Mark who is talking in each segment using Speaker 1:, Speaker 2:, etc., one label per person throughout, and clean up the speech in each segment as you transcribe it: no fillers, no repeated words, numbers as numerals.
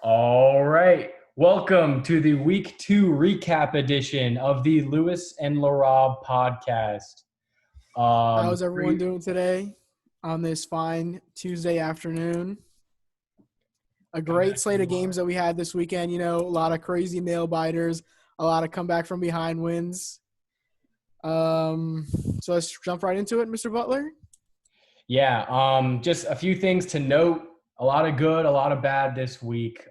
Speaker 1: All right. Welcome to the week 2 recap edition of the Lewis and Laraib podcast.
Speaker 2: How's everyone
Speaker 1: Pre-
Speaker 2: doing today on this fine Tuesday afternoon? A
Speaker 1: I'm
Speaker 2: great
Speaker 1: not
Speaker 2: slate
Speaker 1: gonna
Speaker 2: of games
Speaker 1: lie.
Speaker 2: that we had this weekend. A lot of crazy nail biters, a lot of comeback from behind wins. Um, so let's jump right into it, Mr. Butler.
Speaker 1: Yeah, just a few things to note. A lot of good, a lot of bad this week.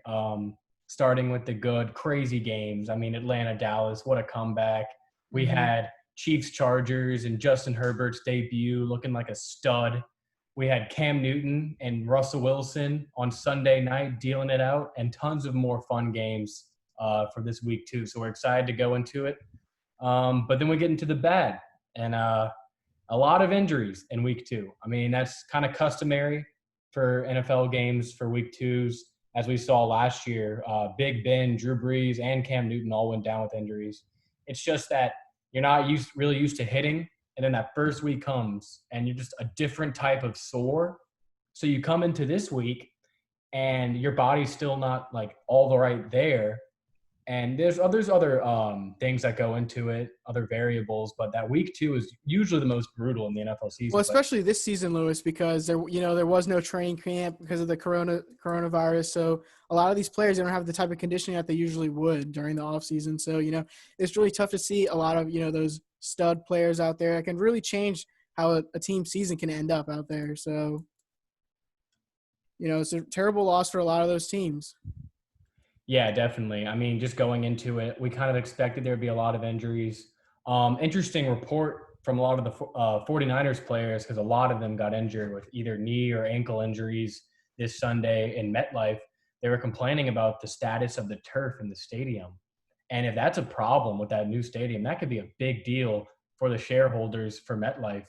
Speaker 1: Starting with the good, crazy games. I mean, Atlanta, Dallas, what a comeback. We
Speaker 2: Mm-hmm.
Speaker 1: had Chiefs, Chargers, and Justin Herbert's debut looking like a stud. We had Cam Newton and Russell Wilson on Sunday night dealing it out, and tons of more fun games for this week, too. So we're excited to go into it. But then we get into the bad. And a lot of injuries in week 2. I mean, that's kind of customary for NFL games for week 2s. As we saw last year, Big Ben, Drew Brees, and Cam Newton all went down with injuries. It's just that you're not really used to hitting, and then that first week comes, and you're just a different type of sore. So you come into this week, and your body's still not like all the right there, and there's other things that go into it, other variables, but that week 2 is usually the most brutal in the NFL
Speaker 2: Well,
Speaker 1: season. But
Speaker 2: especially this season, Lewis, because there was no training camp because of the coronavirus. So a lot of these players they don't have the type of conditioning that they usually would during the off season. So it's really tough to see a lot of those stud players out there that can really change how a team season can end up out there. So it's a terrible loss for a lot of those teams.
Speaker 1: yeah, definitely. I mean, just going into it, we kind of expected there'd be a lot of injuries. Interesting report from a lot of the 49ers players because a lot of them got injured with either knee or ankle injuries this Sunday in MetLife. They were complaining about the status of the turf in the stadium. And if that's a problem with that new stadium, that could be a big deal for the shareholders for MetLife.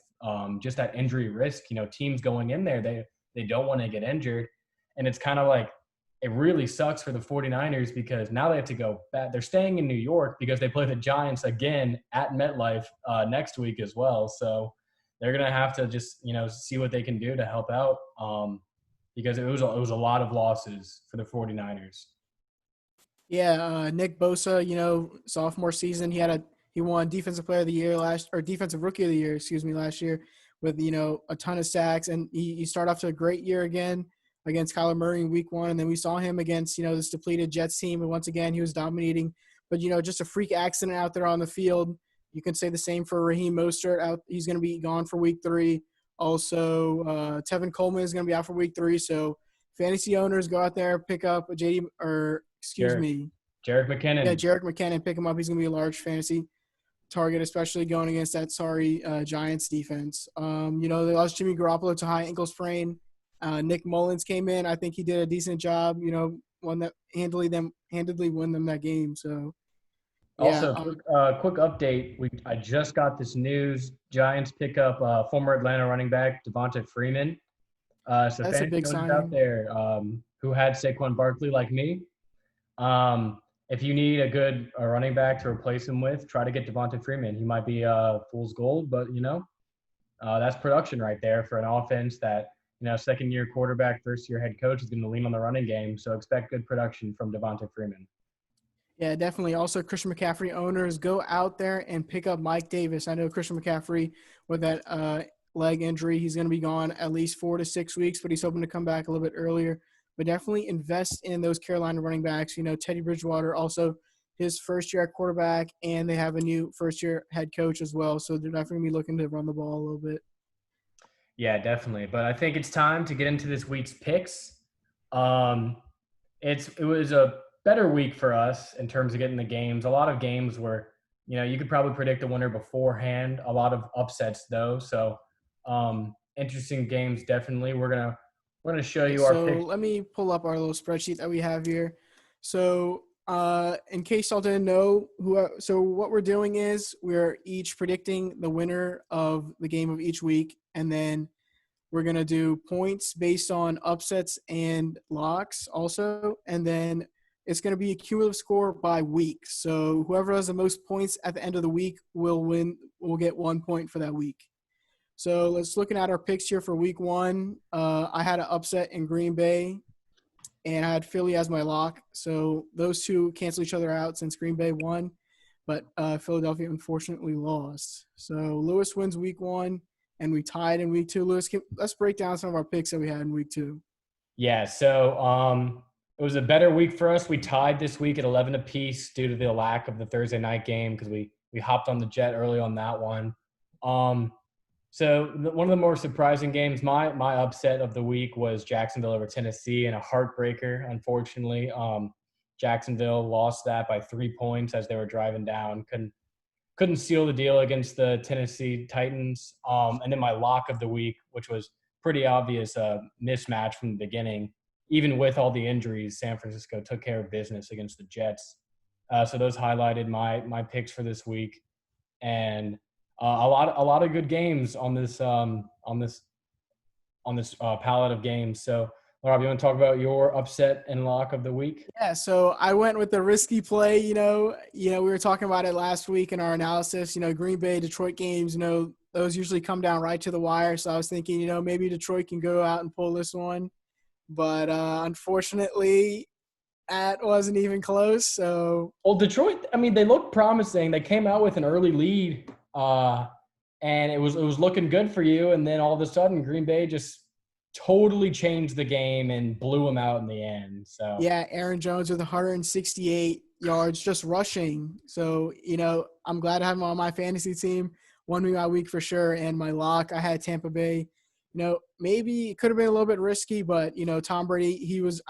Speaker 1: Just that injury risk, teams going in there, they don't want to get injured. And it's kind of like, it really sucks for the 49ers because now they have to go back. They're staying in New York because they play the Giants again at MetLife next week as well. So they're going to have to just, see what they can do to help out because it was a lot of losses for the 49ers.
Speaker 2: Yeah, Nick Bosa, sophomore season, he won defensive player of the year defensive rookie of the year, last year with a ton of sacks, and he started off to a great year again against Kyler Murray in week 1, and then we saw him against this depleted Jets team, and once again he was dominating, but just a freak accident out there on the field. You can say the same for Raheem Mostert. He's going to be gone for week 3. Also, Tevin Coleman is going to be out for week 3, so fantasy owners go out there, pick up a JD or excuse
Speaker 1: Jarek,
Speaker 2: me.
Speaker 1: Jarek
Speaker 2: Yeah,
Speaker 1: McKinnon.
Speaker 2: Jerick McKinnon, pick him up. He's going to be a large fantasy target, especially going against that sorry Giants defense. They lost Jimmy Garoppolo to high ankle sprain. Nick Mullins came in. I think he did a decent job. One that handedly won them that game. So yeah,
Speaker 1: Also, quick update. I just got this news. Giants pick up former Atlanta running back Devonta Freeman. So
Speaker 2: that's a
Speaker 1: fantasy
Speaker 2: big
Speaker 1: owners out
Speaker 2: signing.
Speaker 1: there who had Saquon Barkley like me, if you need a good running back to replace him with, try to get Devonta Freeman. He might be fool's gold, but that's production right there for an offense that second-year quarterback, first-year head coach is going to lean on the running game. So expect good production from Devonta Freeman.
Speaker 2: Yeah, definitely. Also, Christian McCaffrey owners, go out there and pick up Mike Davis. I know Christian McCaffrey with that leg injury, he's going to be gone at least 4 to 6 weeks, but he's hoping to come back a little bit earlier. But definitely invest in those Carolina running backs. Teddy Bridgewater, also his first year at quarterback, and they have a new first-year head coach as well. So they're definitely going to be looking to run the ball a little bit.
Speaker 1: Yeah, definitely. But I think it's time to get into this week's picks. Um, it was a better week for us in terms of getting the games. A lot of games where you could probably predict the winner beforehand. A lot of upsets though. So interesting games definitely. We're gonna show you our
Speaker 2: So
Speaker 1: picks.
Speaker 2: let me pull up our little spreadsheet that we have here. So in case y'all didn't know, so what we're doing is we're each predicting the winner of the game of each week, and then we're going to do points based on upsets and locks also, and then it's going to be a cumulative score by week. So whoever has the most points at the end of the week will win. Will get 1 point for that week. So let's looking at our picks here for week 1. I had an upset in Green Bay. and I had Philly as my lock. So those two cancel each other out since Green Bay won, but Philadelphia unfortunately lost. So Lewis wins week 1, and we tied in week 2. Lewis, let's break down some of our picks that we had in week 2.
Speaker 1: Yeah, so it was a better week for us. We tied this week at 11 apiece due to the lack of the Thursday night game because we hopped on the jet early on that one. One of the more surprising games, my upset of the week was Jacksonville over Tennessee, and a heartbreaker, unfortunately. Jacksonville lost that by 3 points as they were driving down. Couldn't seal the deal against the Tennessee Titans. And then my lock of the week, which was pretty obvious mismatch from the beginning. Even with all the injuries, San Francisco took care of business against the Jets. So those highlighted my picks for this week, and a lot of good games on this palette of games. So, Laraib, you want to talk about your upset and lock of the week?
Speaker 2: Yeah, so I went with the risky play. We were talking about it last week in our analysis. Green Bay, Detroit games. Those usually come down right to the wire. So I was thinking, maybe Detroit can go out and pull this one, but unfortunately, that wasn't even close. So,
Speaker 1: well, Detroit, I mean, they looked promising. They came out with an early lead, and it was looking good for you. And then all of a sudden, Green Bay just totally changed the game and blew them out in the end. So
Speaker 2: yeah, Aaron Jones with 168 yards just rushing. So, I'm glad to have him on my fantasy team. Won me my week for sure. And my lock, I had Tampa Bay. Maybe it could have been a little bit risky, but Tom Brady, he was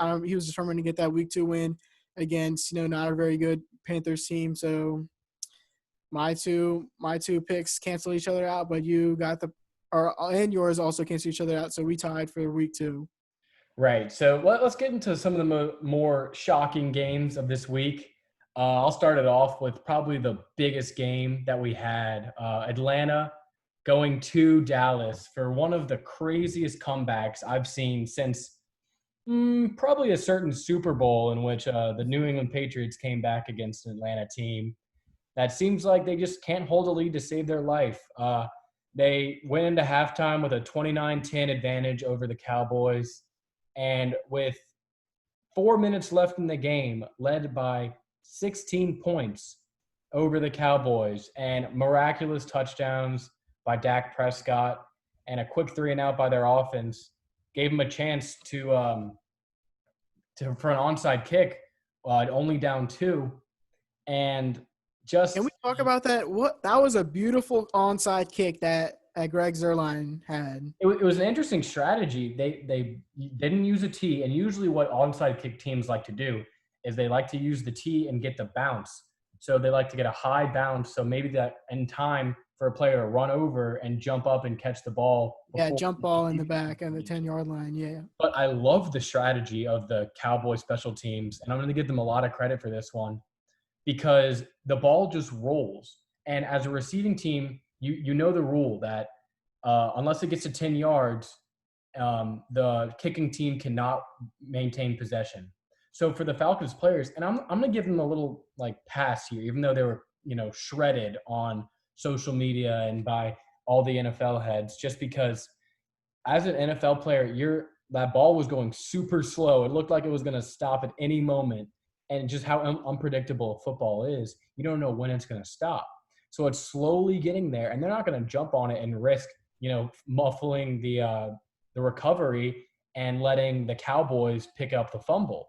Speaker 2: determined to get that week 2 win against not a very good Panthers team. So my two picks cancel each other out, but you got and yours also cancel each other out. So we tied for week 2.
Speaker 1: right. So let's get into some of the more shocking games of this week. I'll start it off with probably the biggest game that we had. Atlanta going to Dallas for one of the craziest comebacks I've seen since probably a certain Super Bowl in which the New England Patriots came back against an Atlanta team that seems like they just can't hold a lead to save their life. They went into halftime with a 29-10 advantage over the Cowboys, and with 4 minutes left in the game, led by 16 points over the Cowboys, and miraculous touchdowns by Dak Prescott and a quick 3-and-out by their offense gave them a chance to for an onside kick, only down 2, and just
Speaker 2: Can we talk about that? That was a beautiful onside kick that Greg Zuerlein had.
Speaker 1: it was an interesting strategy. They didn't use a tee, and usually what onside kick teams like to do is they like to use the tee and get the bounce. So they like to get a high bounce, so maybe that in time for a player to run over and jump up and catch the ball.
Speaker 2: Yeah, jump ball in the back on the 10-yard line, yeah.
Speaker 1: But I love the strategy of the Cowboy special teams, and I'm going to give them a lot of credit for this one because the ball just rolls. And as a receiving team, you know the rule that unless it gets to 10 yards, the kicking team cannot maintain possession. So for the Falcons players, and I'm going to give them a little pass here, even though they were shredded on social media and by all the NFL heads, just because as an NFL player, that ball was going super slow. It looked like it was going to stop at any moment. And just how unpredictable football is, you don't know when it's going to stop. So it's slowly getting there, and they're not going to jump on it and risk, muffling the recovery and letting the Cowboys pick up the fumble.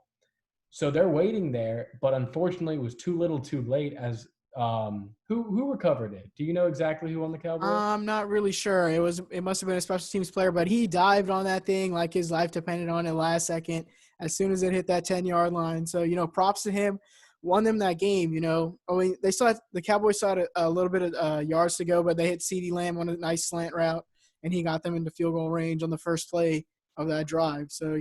Speaker 1: So they're waiting there, but unfortunately, it was too little, too late. As who recovered it? Do you know exactly who on the Cowboys?
Speaker 2: I'm not really sure. It must have been a special teams player, but he dived on that thing like his life depended on it last second as soon as it hit that 10-yard line. So props to him. Won them that game. They still had, the Cowboys still had a little bit of yards to go, but they hit CeeDee Lamb on a nice slant route, and he got them into field goal range on the first play of that drive. So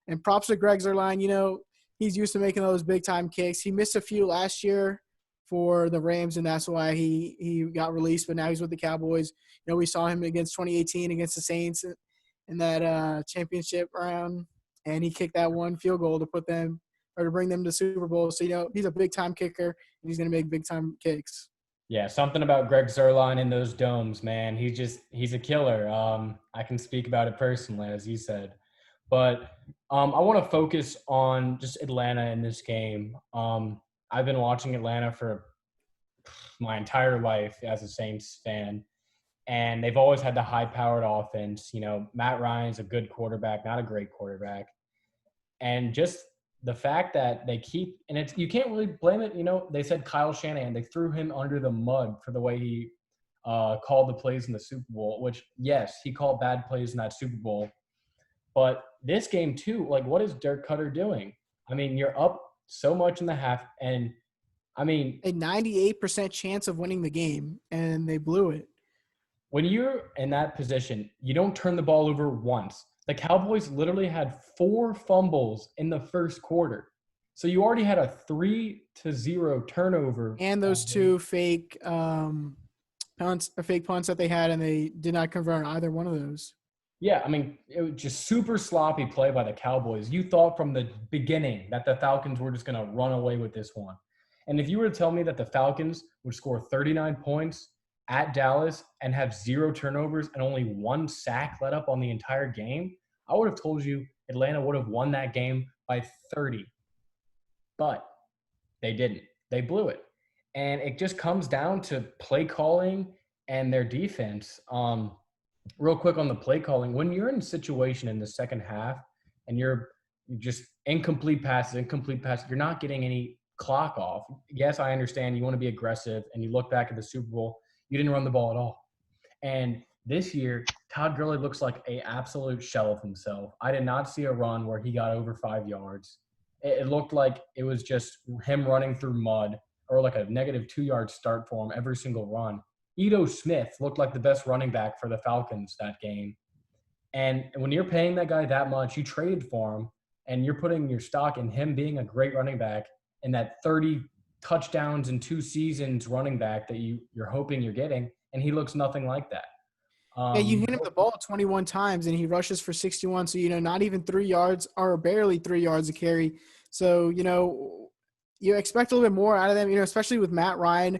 Speaker 2: and props to Greg Zuerlein. He's used to making those big time kicks. He missed a few last year for the Rams, and that's why he got released. But now he's with the Cowboys. We saw him against 2018 against the Saints in that championship round, and he kicked that one field goal to bring them to Super Bowl. So he's a big time kicker, and he's going to make big time kicks.
Speaker 1: Yeah, something about Greg Zuerlein in those domes, man. He's a killer. I can speak about it personally, as you said. But I want to focus on just Atlanta in this game. I've been watching Atlanta for my entire life as a Saints fan, and they've always had the high-powered offense. Matt Ryan's a good quarterback, not a great quarterback, and just the fact that they keep and it's you can't really blame it. They said Kyle Shanahan, they threw him under the mud for the way he called the plays in the Super Bowl. Which yes, he called bad plays in that Super Bowl. But this game too, like what is Dirk Cutter doing? I mean, you're up so much in the half, and I mean,
Speaker 2: A 98% chance of winning the game, and they blew it.
Speaker 1: when you're in that position, you don't turn the ball over once. The Cowboys literally had 4 fumbles in the first quarter. So you already had a 3-0 turnover.
Speaker 2: And those two fake punts that they had, and they did not convert on either one of those.
Speaker 1: Yeah, I mean, it was just super sloppy play by the Cowboys. You thought from the beginning that the Falcons were just going to run away with this one. And if you were to tell me that the Falcons would score 39 points at Dallas and have 0 turnovers and only 1 sack let up on the entire game, I would have told you Atlanta would have won that game by 30. But they didn't. They blew it. And it just comes down to play calling and their defense. Real quick on the play calling, when you're in a situation in the second half and you're just incomplete passes, you're not getting any clock off. Yes, I understand you want to be aggressive, and you look back at the Super Bowl, you didn't run the ball at all. And this year, Todd Gurley looks like an absolute shell of himself. I did not see a run where he got over 5 yards. It looked like it was just him running through mud, or like a negative 2-yard start for him every single run. Ito Smith looked like the best running back for the Falcons that game. And when you're paying that guy that much, you traded for him, and you're putting your stock in him being a great running back and that 30 touchdowns in 2 seasons running back that you're hoping you're getting, and he looks nothing like that.
Speaker 2: Yeah, you hit him the ball 21 times, and he rushes for 61. So, not even 3 yards or barely 3 yards a carry. So, you expect a little bit more out of them, especially with Matt Ryan,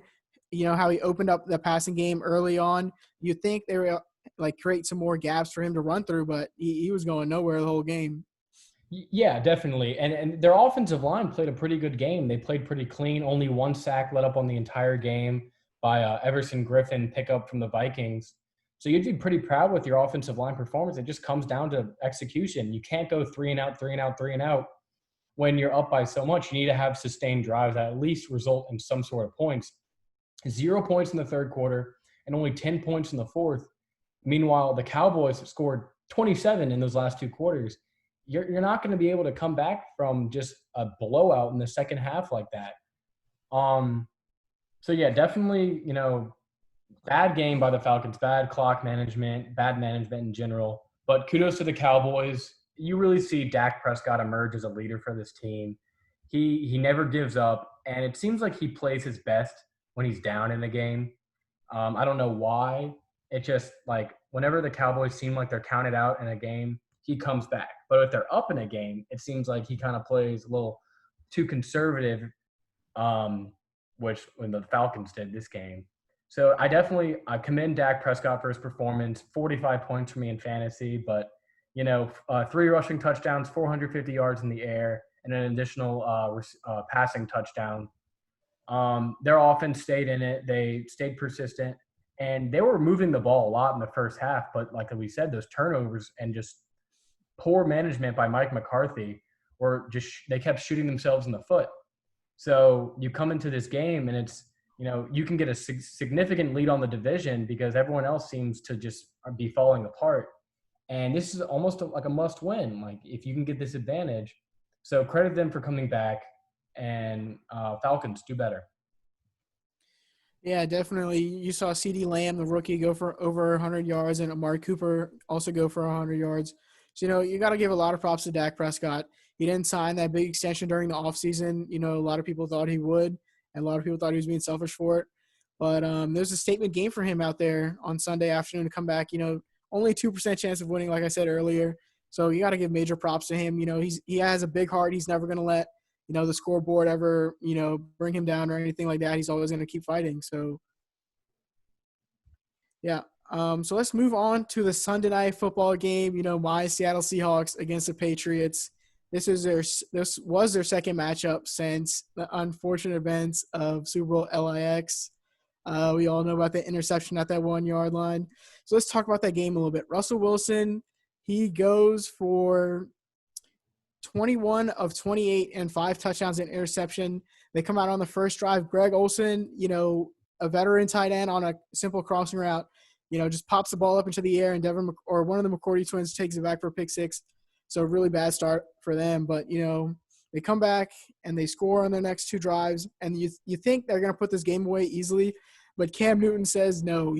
Speaker 2: how he opened up the passing game early on. You think they were like create some more gaps for him to run through, but he was going nowhere the whole game.
Speaker 1: Yeah, definitely. And their offensive line played a pretty good game. They played pretty clean. Only 1 sack let up on the entire game by Everson Griffin pickup from the Vikings. So you'd be pretty proud with your offensive line performance. It just comes down to execution. You can't go 3 and out, 3 and out, 3 and out when you're up by so much. You need to have sustained drives that at least result in some sort of points. 0 points in the third quarter and only 10 points in the fourth. Meanwhile, the Cowboys have scored 27 in those last 2 quarters. You're not going to be able to come back from just a blowout in the second half like that. So yeah, definitely, bad game by the Falcons, bad clock management, bad management in general. But kudos to the Cowboys. You really see Dak Prescott emerge as a leader for this team. He never gives up, and it seems like he plays his best when he's down in the game. I don't know why. It just like whenever the Cowboys seem like they're counted out in a game, he comes back. But if they're up in a game, it seems like he kind of plays a little too conservative, which when the Falcons did this game. So I commend Dak Prescott for his performance. 45 points for me in fantasy, but 3 rushing touchdowns, 450 yards in the air, and an additional passing touchdown. Their offense stayed in it. They stayed persistent, and they were moving the ball a lot in the first half. But like we said, those turnovers and just poor management by Mike McCarthy they kept shooting themselves in the foot. So you come into this game and it's, you can get a significant lead on the division because everyone else seems to just be falling apart. And this is almost like a must win. Like if you can get this advantage. So credit them for coming back, and Falcons do better.
Speaker 2: Yeah, definitely. You saw CeeDee Lamb, the rookie, go for over 100 yards, and Amari Cooper also go for 100 yards. So, you got to give a lot of props to Dak Prescott. He didn't sign that big extension during the offseason. A lot of people thought he would, and a lot of people thought he was being selfish for it. But there's a statement game for him out there on Sunday afternoon to come back. Only 2% chance of winning, like I said earlier. So you got to give major props to him. He has a big heart. He's never going to let the scoreboard ever, bring him down or anything like that. He's always going to keep fighting. So, yeah. So let's move on to the Sunday night football game. My Seattle Seahawks against the Patriots. This was their second matchup since the unfortunate events of Super Bowl LIX. We all know about the interception at that 1 yard line. So let's talk about that game a little bit. Russell Wilson, he goes for 21 of 28 and 5 touchdowns and interception. They come out on the first drive. Greg Olsen, a veteran tight end on a simple crossing route, just pops the ball up into the air, and one of the McCourty twins takes it back for a pick six. So really bad start for them. But, they come back and they score on their next 2 drives, and you think they're going to put this game away easily. But Cam Newton says no.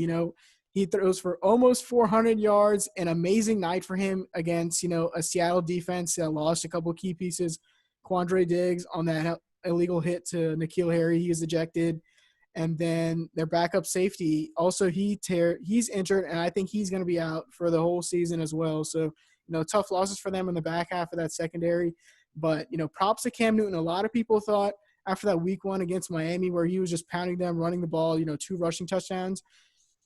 Speaker 2: He throws for almost 400 yards, an amazing night for him against, a Seattle defense that lost a couple key pieces. Quandre Diggs on that illegal hit to N'Keal Harry, he was ejected. And then their backup safety, also he's injured, and I think he's going to be out for the whole season as well. So, tough losses for them in the back half of that secondary. But, props to Cam Newton. A lot of people thought after that week 1 against Miami where he was just pounding them, running the ball, 2 rushing touchdowns,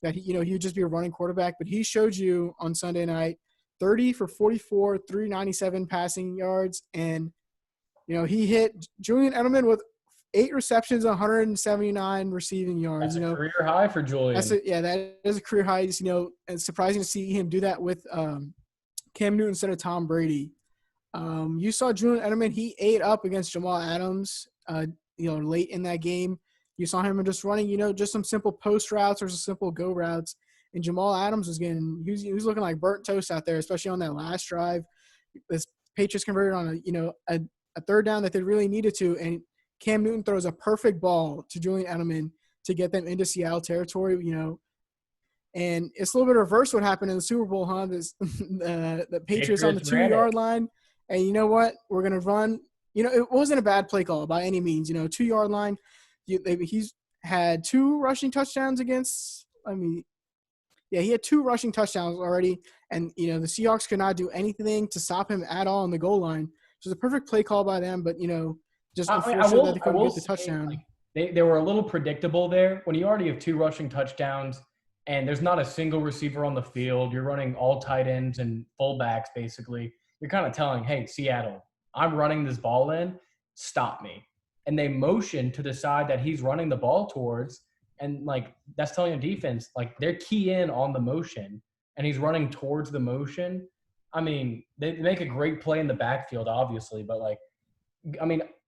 Speaker 2: that he would just be a running quarterback. But he showed you on Sunday night 30 for 44, 397 passing yards. And, he hit Julian Edelman with 8 receptions, 179 receiving yards.
Speaker 1: That's a career high for Julian.
Speaker 2: That is a career high. It's surprising to see him do that with Cam Newton instead of Tom Brady. You saw Julian Edelman, he ate up against Jamal Adams, late in that game. You saw him just running, just some simple post routes or some simple go routes. And Jamal Adams he was looking like burnt toast out there, especially on that last drive. This Patriots converted on a third down that they really needed to. And Cam Newton throws a perfect ball to Julian Edelman to get them into Seattle territory, And it's a little bit reverse what happened in the Super Bowl, huh? The Patriots on the 2-yard line. And you know what? We're going to run. It wasn't a bad play call by any means. 2-yard line. He's had 2 rushing touchdowns against – he had 2 rushing touchdowns already. And, the Seahawks could not do anything to stop him at all on the goal line. So it's a perfect play call by them. But, just unfortunate that they couldn't get the touchdown.
Speaker 1: They were a little predictable there. When you already have 2 rushing touchdowns and there's not a single receiver on the field, you're running all tight ends and fullbacks basically. You're kind of telling, hey, Seattle, I'm running this ball in, stop me. And they motion to the side that he's running the ball towards, and, that's telling a defense, they're key in on the motion, and he's running towards the motion. I mean, they make a great play in the backfield, obviously, but,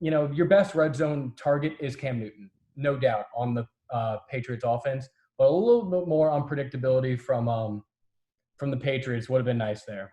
Speaker 1: your best red zone target is Cam Newton, no doubt, on the Patriots offense. But a little bit more unpredictability from the Patriots would have been nice there.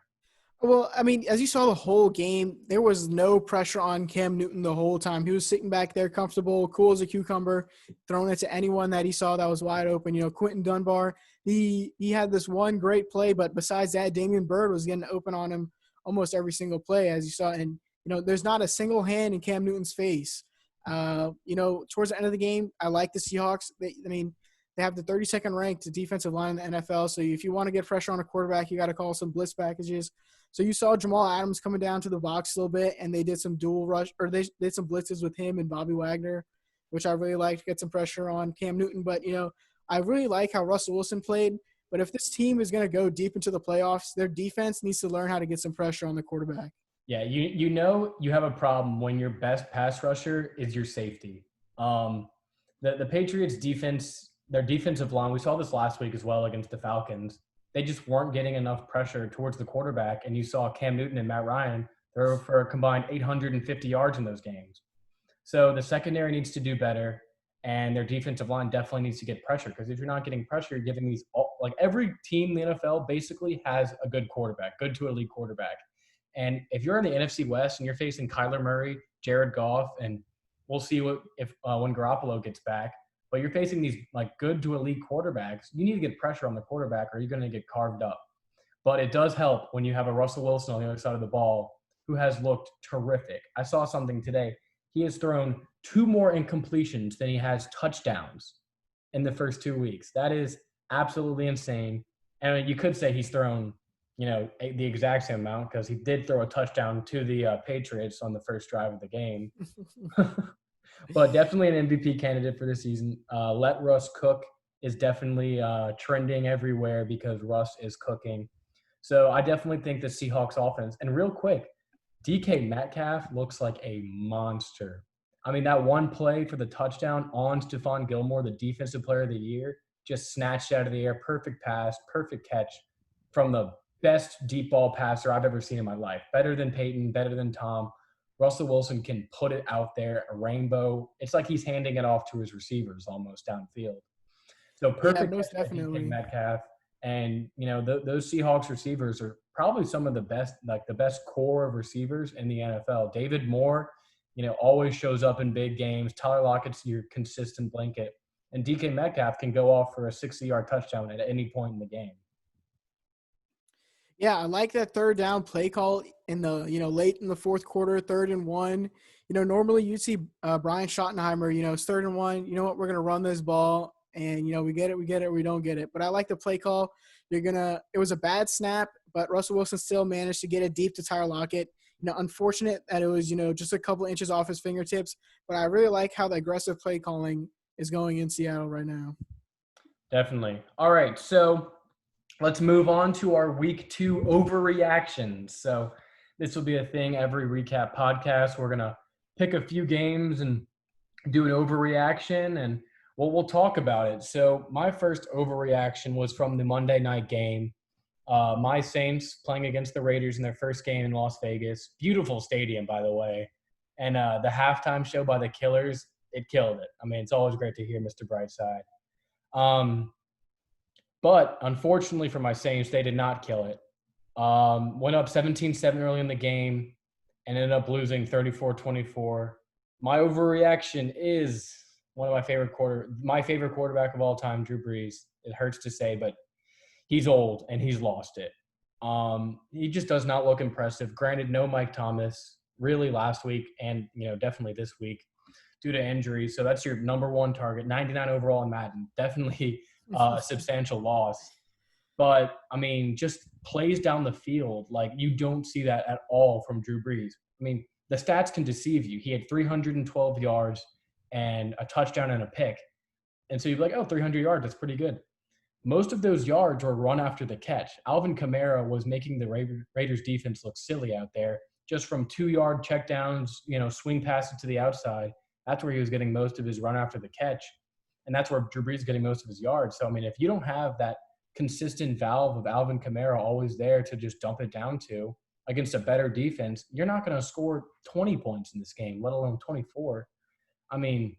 Speaker 2: Well, as you saw the whole game, there was no pressure on Cam Newton the whole time. He was sitting back there comfortable, cool as a cucumber, throwing it to anyone that he saw that was wide open. Quentin Dunbar, he had this one great play, but besides that, Damian Byrd was getting open on him almost every single play, as you saw. And, there's not a single hand in Cam Newton's face. Towards the end of the game, I like the Seahawks. They have the 32nd ranked defensive line in the NFL. So if you want to get pressure on a quarterback, you got to call some blitz packages. So you saw Jamal Adams coming down to the box a little bit, and they did some dual rush, or they did some blitzes with him and Bobby Wagner, which I really liked to get some pressure on Cam Newton. But, I really like how Russell Wilson played. But if this team is going to go deep into the playoffs, their defense needs to learn how to get some pressure on the quarterback.
Speaker 1: Yeah, you have a problem when your best pass rusher is your safety. The Patriots defense, their defensive line, we saw this last week as well against the Falcons. They just weren't getting enough pressure towards the quarterback, and you saw Cam Newton and Matt Ryan throw for a combined 850 yards in those games. So the secondary needs to do better, and their defensive line definitely needs to get pressure, because if you're not getting pressure, you're giving every team in the NFL basically has a good quarterback, good to elite quarterback. And if you're in the NFC West and you're facing Kyler Murray, Jared Goff, and we'll see when Garoppolo gets back, but you're facing these good to elite quarterbacks, you need to get pressure on the quarterback or you're going to get carved up. But it does help when you have a Russell Wilson on the other side of the ball who has looked terrific. I saw something today. He has thrown 2 more incompletions than he has touchdowns in the first 2 weeks. That is absolutely insane. And you could say he's thrown, the exact same amount, because he did throw a touchdown to the Patriots on the first drive of the game. But definitely an MVP candidate for the season. Let Russ cook is definitely trending everywhere because Russ is cooking. So I definitely think the Seahawks offense. And real quick, DK Metcalf looks like a monster. I mean, that one play for the touchdown on Stephon Gilmore, the defensive player of the year, just snatched out of the air. Perfect pass, perfect catch from the best deep ball passer I've ever seen in my life. Better than Peyton, better than Tom. Russell Wilson can put it out there, a rainbow. It's like he's handing it off to his receivers almost downfield. So
Speaker 2: Yeah,
Speaker 1: perfect
Speaker 2: most
Speaker 1: catch by DK
Speaker 2: definitely.
Speaker 1: Metcalf. And, those Seahawks receivers are probably some of the best, like the best core of receivers in the NFL. David Moore, always shows up in big games. Tyler Lockett's your consistent blanket. And DK Metcalf can go off for a 60-yard touchdown at any point in the game.
Speaker 2: Yeah, I like that third down play call in the, late in the fourth quarter, 3rd and 1. Normally you'd see Brian Schottenheimer, it's 3rd and 1. You know what? We're going to run this ball and, we get it, we don't get it. But I like the play call. It was a bad snap, but Russell Wilson still managed to get it deep to Tyler Lockett. Unfortunate that it was, just a couple inches off his fingertips. But I really like how the aggressive play calling is going in Seattle right now.
Speaker 1: Definitely. All right. So let's move on to our week 2 overreactions. So this will be a thing every recap podcast. We're going to pick a few games and do an overreaction, and we'll talk about it. So my first overreaction was from the Monday night game. My Saints playing against the Raiders in their first game in Las Vegas. Beautiful stadium, by the way. And the halftime show by the Killers, it killed it. I mean, it's always great to hear Mr. Brightside. But unfortunately for my Saints, they did not kill it. Went up 17-7 early in the game and ended up losing 34-24. My overreaction is one of my favorite quarterback of all time, Drew Brees. It hurts to say, but he's old and he's lost it. He just does not look impressive. Granted, no Mike Thomas really last week and, definitely this week due to injury. So that's your number one target, 99 overall in Madden. Definitely a substantial loss. But, I mean, just plays down the field. Like, you don't see that at all from Drew Brees. I mean, the stats can deceive you. He had 312 yards and a touchdown and a pick. And so you're like, 300 yards, that's pretty good. Most of those yards were run after the catch. Alvin Kamara was making the Raiders defense look silly out there. Just from 2-yard checkdowns, swing passes to the outside. That's where he was getting most of his run after the catch. And that's where Drew Brees is getting most of his yards. So, I mean, if you don't have that consistent valve of Alvin Kamara always there to just dump it down to against a better defense, you're not going to score 20 points in this game, let alone 24. I mean,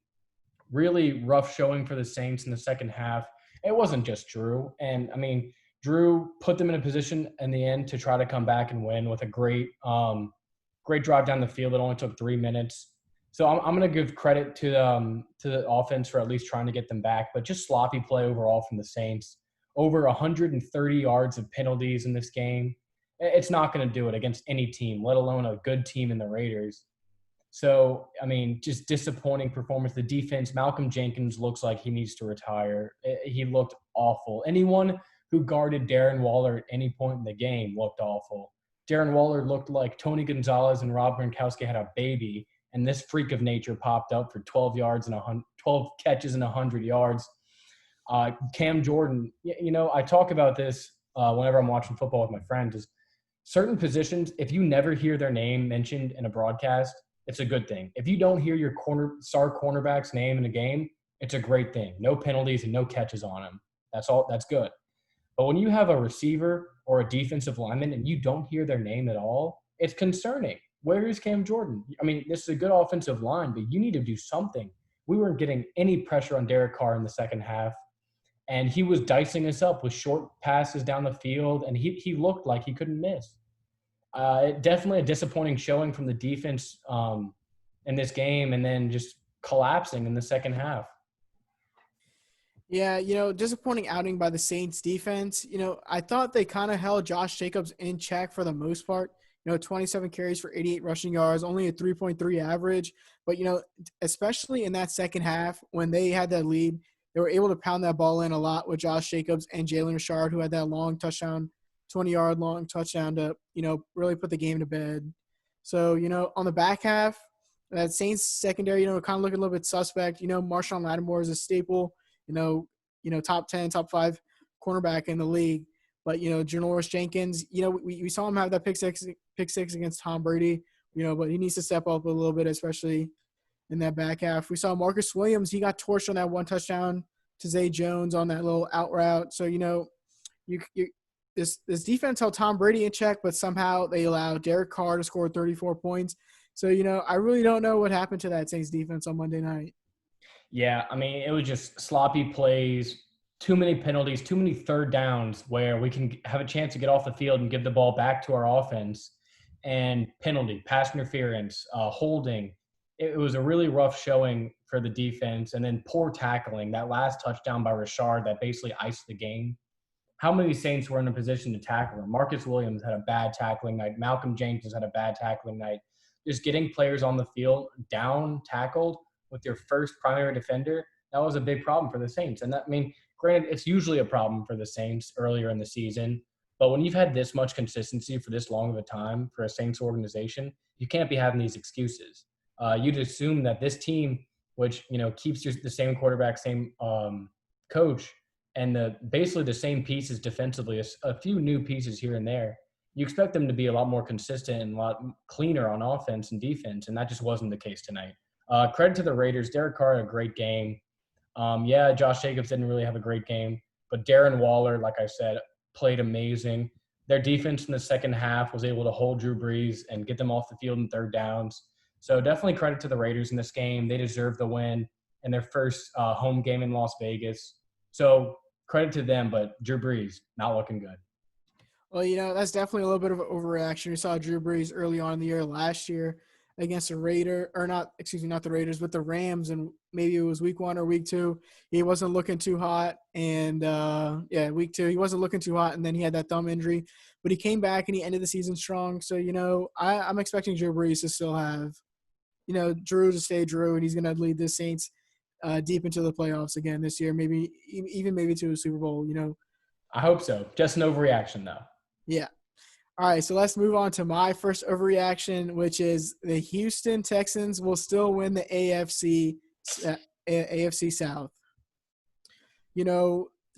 Speaker 1: really rough showing for the Saints in the second half. It wasn't just Drew. And, I mean, Drew put them in a position in the end to try to come back and win with a great drive down the field. It only took 3 minutes. So I'm going to give credit to the offense for at least trying to get them back, but just sloppy play overall from the Saints. Over 130 yards of penalties in this game. It's not going to do it against any team, let alone a good team in the Raiders. So, I mean, just disappointing performance. The defense, Malcolm Jenkins looks like he needs to retire. He looked awful. Anyone who guarded Darren Waller at any point in the game looked awful. Darren Waller looked like Tony Gonzalez and Rob Gronkowski had a baby, and this freak of nature popped up for 12 catches and 100 yards. Cam Jordan, I talk about this whenever I'm watching football with my friends, is certain positions, if you never hear their name mentioned in a broadcast, it's a good thing. If you don't hear your star cornerback's name in a game, it's a great thing. No penalties and no catches on him. That's good. But when you have a receiver or a defensive lineman and you don't hear their name at all, it's concerning. Where is Cam Jordan? I mean, this is a good offensive line, but you need to do something. We weren't getting any pressure on Derek Carr in the second half. And he was dicing us up with short passes down the field, and he looked like he couldn't miss. Definitely a disappointing showing from the defense in this game, and then just collapsing in the second half.
Speaker 2: Yeah, disappointing outing by the Saints defense. I thought they kind of held Josh Jacobs in check for the most part. 27 carries for 88 rushing yards, only a 3.3 average. But, especially in that second half when they had that lead, they were able to pound that ball in a lot with Josh Jacobs and Jalen Richard, who had that long touchdown, 20-yard long touchdown to, really put the game to bed. So, on the back half, that Saints secondary, kind of looking a little bit suspect. Marshawn Lattimore is a staple, top 10, top 5 cornerback in the league. But, Janoris Jenkins, we saw him have that pick six against Tom Brady but he needs to step up a little bit, especially in that back half. We saw Marcus Williams. He got torched on that one touchdown to Zay Jones on that little out route. So, this defense held Tom Brady in check, but somehow they allowed Derek Carr to score 34 points. So, I really don't know what happened to that Saints defense on Monday night.
Speaker 1: Yeah, I mean, it was just sloppy plays, too many penalties, too many third downs where we can have a chance to get off the field and give the ball back to our offense, and penalty, pass interference, holding. It was a really rough showing for the defense, and then poor tackling. That last touchdown by Rashard that basically iced the game. How many Saints were in a position to tackle him? Marcus Williams had a bad tackling night. Malcolm Jenkins had a bad tackling night. Just getting players on the field down tackled with your first primary defender, that was a big problem for the Saints. And that, I mean, granted, it's usually a problem for the Saints earlier in the season, but when you've had this much consistency for this long of a time for a Saints organization, you can't be having these excuses. You'd assume that this team, which keeps the same quarterback, same coach, and basically the same pieces defensively, a few new pieces here and there, you expect them to be a lot more consistent and a lot cleaner on offense and defense, and that just wasn't the case tonight. Credit to the Raiders. Derek Carr had a great game. Josh Jacobs didn't really have a great game, but Darren Waller, like I said, played amazing. Their defense in the second half was able to hold Drew Brees and get them off the field in third downs. So definitely credit to the Raiders in this game. They deserve the win in their first home game in Las Vegas. So credit to them, but Drew Brees not looking good.
Speaker 2: Well, that's definitely a little bit of an overreaction. We saw Drew Brees early on in the year last year against the not the Raiders, but the Rams, and maybe it was week 1 or week 2. He wasn't looking too hot, and week 2 he wasn't looking too hot, and then he had that thumb injury, but he came back and he ended the season strong. So I'm expecting Drew Brees to still have, Drew to stay Drew, and he's going to lead the Saints deep into the playoffs again this year, maybe to a Super Bowl.
Speaker 1: I hope so. Just an overreaction though.
Speaker 2: Yeah. All right, so let's move on to my first overreaction, which is the Houston Texans will still win the AFC South.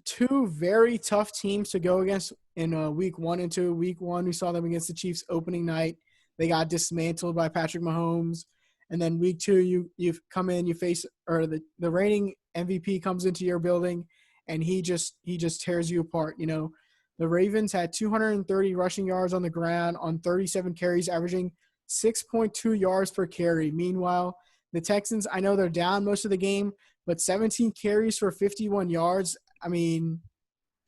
Speaker 2: Two very tough teams to go against in week 1 and 2. Week 1, we saw them against the Chiefs opening night. They got dismantled by Patrick Mahomes. And then week 2, you come in, you face – or the reigning MVP comes into your building, and he just tears you apart, The Ravens had 230 rushing yards on the ground on 37 carries, averaging 6.2 yards per carry. Meanwhile, the Texans, I know they're down most of the game, but 17 carries for 51 yards. I mean,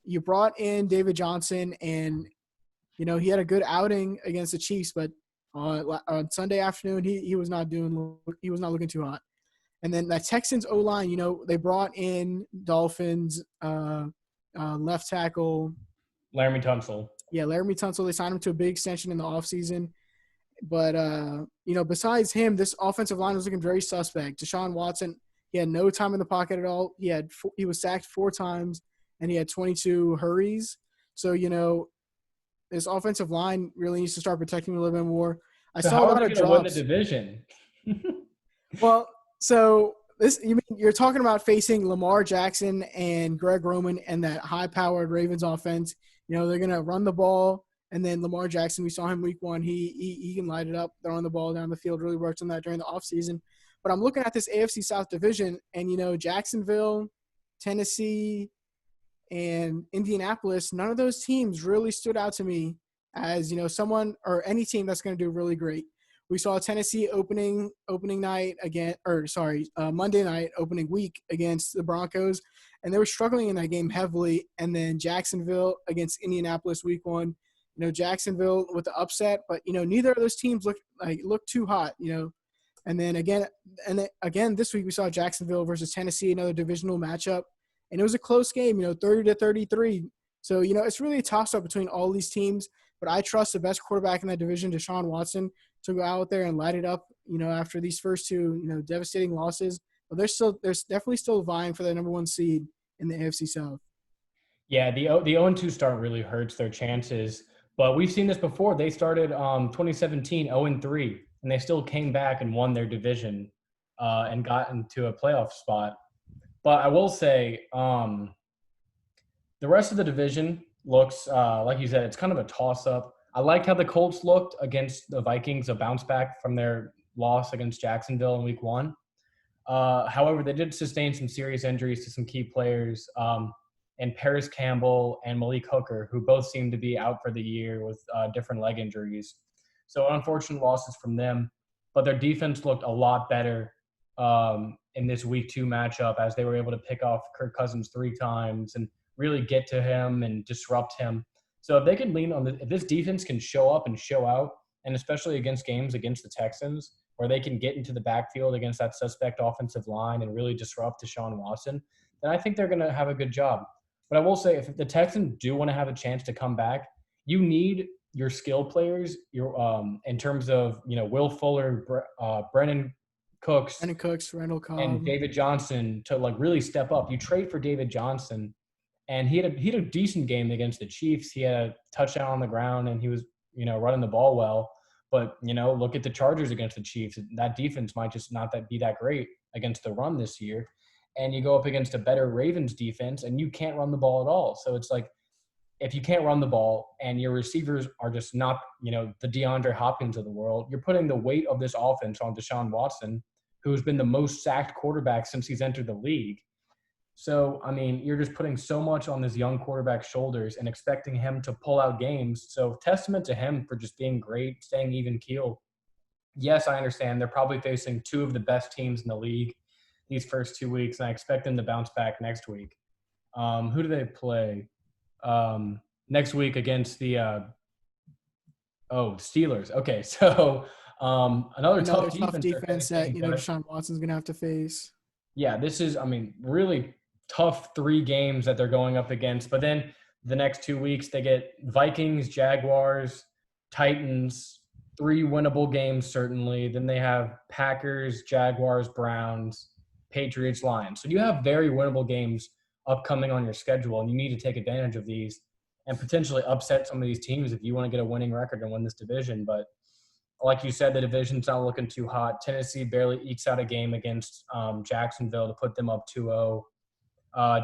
Speaker 2: you brought in David Johnson, and, he had a good outing against the Chiefs, but on Sunday afternoon, he was not looking too hot. And then the Texans O-line, they brought in Dolphins left tackle –
Speaker 1: Laramie Tunsil.
Speaker 2: Yeah, Laramie Tunsil. They signed him to a big extension in the offseason. But, besides him, this offensive line was looking very suspect. Deshaun Watson, he had no time in the pocket at all. He was sacked 4 times, and he had 22 hurries. So, this offensive line really needs to start protecting him a little bit more.
Speaker 1: How are they going to win the division?
Speaker 2: Well, so you're talking about facing Lamar Jackson and Greg Roman and that high-powered Ravens offense. They're going to run the ball, and then Lamar Jackson, we saw him week 1. He can light it up, throwing the ball down the field, really worked on that during the offseason. But I'm looking at this AFC South division, and, Jacksonville, Tennessee, and Indianapolis, none of those teams really stood out to me as, someone or any team that's going to do really great. We saw Tennessee opening night Monday night opening week against the Broncos, and they were struggling in that game heavily. And then Jacksonville against Indianapolis week 1, Jacksonville with the upset, but neither of those teams looked too hot, And then again this week we saw Jacksonville versus Tennessee, another divisional matchup, and it was a close game, 30-33. So it's really a toss-up between all these teams, but I trust the best quarterback in that division, Deshaun Watson, to go out there and light it up, after these first 2, devastating losses. But they're definitely still vying for the number 1 seed in the AFC South.
Speaker 1: Yeah, the 0-2 start really hurts their chances. But we've seen this before. They started 2017 0-3, and they still came back and won their division and got into a playoff spot. But I will say the rest of the division looks, like you said, it's kind of a toss-up. I liked how the Colts looked against the Vikings, a bounce back from their loss against Jacksonville in Week 1. However, they did sustain some serious injuries to some key players, and Paris Campbell and Malik Hooker, who both seem to be out for the year with different leg injuries. So unfortunate losses from them, but their defense looked a lot better in this Week 2 matchup as they were able to pick off Kirk Cousins 3 times and really get to him and disrupt him. So if they can lean on if this defense can show up and show out, and especially against games against the Texans, where they can get into the backfield against that suspect offensive line and really disrupt Deshaun Watson, then I think they're going to have a good job. But I will say, if the Texans do want to have a chance to come back, you need your skill players, in terms of Will Fuller, Brennan Cooks,
Speaker 2: Brandon Cooks, Randall
Speaker 1: and
Speaker 2: Cobb.
Speaker 1: David Johnson to really step up. You trade for David Johnson, and he had a decent game against the Chiefs. He had a touchdown on the ground, and he was running the ball well. But look at the Chargers against the Chiefs. That defense might just not be that great against the run this year. And you go up against a better Ravens defense, and you can't run the ball at all. So it's like, if you can't run the ball and your receivers are just not, the DeAndre Hopkins of the world, you're putting the weight of this offense on Deshaun Watson, who's been the most sacked quarterback since he's entered the league. So, I mean, you're just putting so much on this young quarterback's shoulders and expecting him to pull out games. So, testament to him for just being great, staying even keel. Yes, I understand. They're probably facing 2 of the best teams in the league these first 2 weeks, and I expect them to bounce back next week. Who do they play? Next week against the Steelers. Okay, so another tough
Speaker 2: defense that
Speaker 1: but
Speaker 2: Deshaun Watson's gonna have to face.
Speaker 1: yeah, this is, really tough 3 games that they're going up against. But then the next 2 weeks they get Vikings, Jaguars, Titans, 3 winnable games certainly. Then they have Packers, Jaguars, Browns, Patriots, Lions. So you have very winnable games upcoming on your schedule, and you need to take advantage of these and potentially upset some of these teams if you want to get a winning record and win this division. But like you said, the division's not looking too hot. Tennessee barely ekes out a game against Jacksonville to put them up 2-0.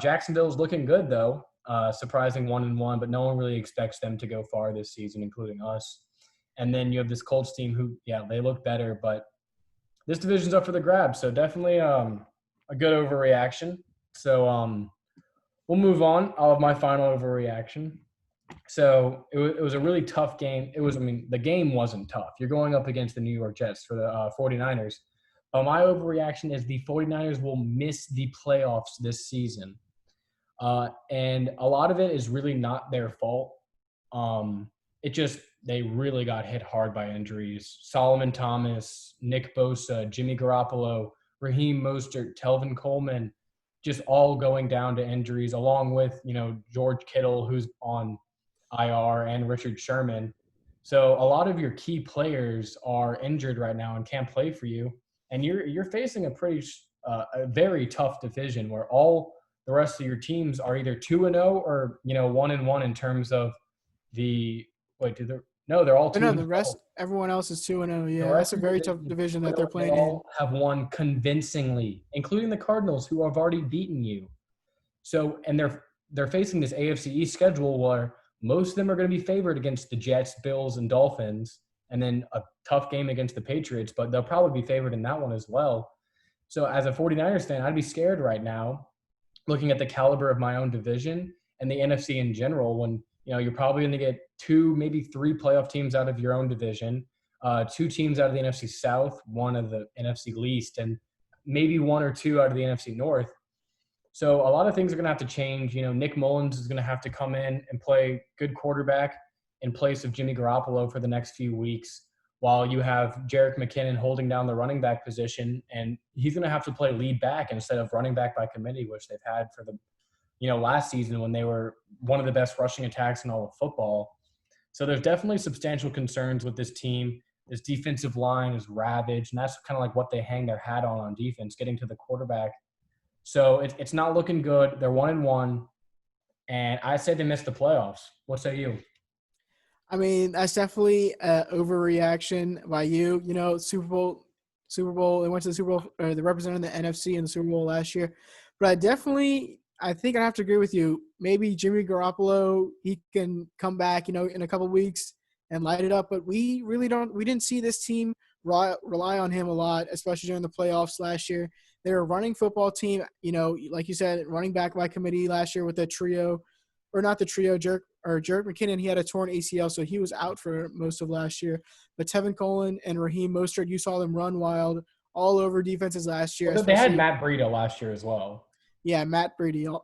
Speaker 1: Jacksonville's looking good, though, surprising 1-1, but no one really expects them to go far this season, including us. And then you have this Colts team who, they look better, but this division's up for the grabs. So definitely a good overreaction. So we'll move on. I'll have my final overreaction. So it was a really tough game. The game wasn't tough. You're going up against the New York Jets for the 49ers. My overreaction is the 49ers will miss the playoffs this season. And a lot of it is really not their fault. They really got hit hard by injuries. Solomon Thomas, Nick Bosa, Jimmy Garoppolo, Raheem Mostert, Telvin Coleman, just all going down to injuries, along with, George Kittle, who's on IR, and Richard Sherman. So a lot of your key players are injured right now and can't play for you. And you're facing a very tough division where all the rest of your teams are either 2-0 or 1-1 in terms of they're all 2-0.
Speaker 2: No, the rest, everyone else is 2-0. Yeah, that's a very tough division that they're playing in.
Speaker 1: Have won convincingly, including the Cardinals, who have already beaten you. So, and they're facing this AFC East schedule where most of them are going to be favored against the Jets, Bills, and Dolphins, and then a tough game against the Patriots, but they'll probably be favored in that one as well. So as a 49ers fan, I'd be scared right now looking at the caliber of my own division and the NFC in general when, you're probably going to get 2, maybe 3 playoff teams out of your own division, 2 teams out of the NFC South, 1 of the NFC least, and maybe 1 or 2 out of the NFC North. So a lot of things are going to have to change. Nick Mullins is going to have to come in and play good quarterback in place of Jimmy Garoppolo for the next few weeks, while you have Jerick McKinnon holding down the running back position, and he's going to have to play lead back instead of running back by committee, which they've had for the last season when they were one of the best rushing attacks in all of football. So there's definitely substantial concerns with this team. This defensive line is ravaged, and that's kind of like what they hang their hat on defense, getting to the quarterback. So it's not looking good. They're 1-1, and I say they missed the playoffs. What say you?
Speaker 2: I mean, that's definitely an overreaction by you. Super Bowl. They went to the Super Bowl. They represented the NFC in the Super Bowl last year. But I think I have to agree with you. Maybe Jimmy Garoppolo, he can come back, in a couple of weeks and light it up. But we didn't see this team rely on him a lot, especially during the playoffs last year. They're a running football team, like you said, running back by committee last year with the trio, or not the trio, Jerick McKinnon. He had a torn ACL, so he was out for most of last year. But Tevin Coleman and Raheem Mostert, you saw them run wild all over defenses last year.
Speaker 1: Well, they had Matt Breida last year as well.
Speaker 2: Yeah, Matt Breida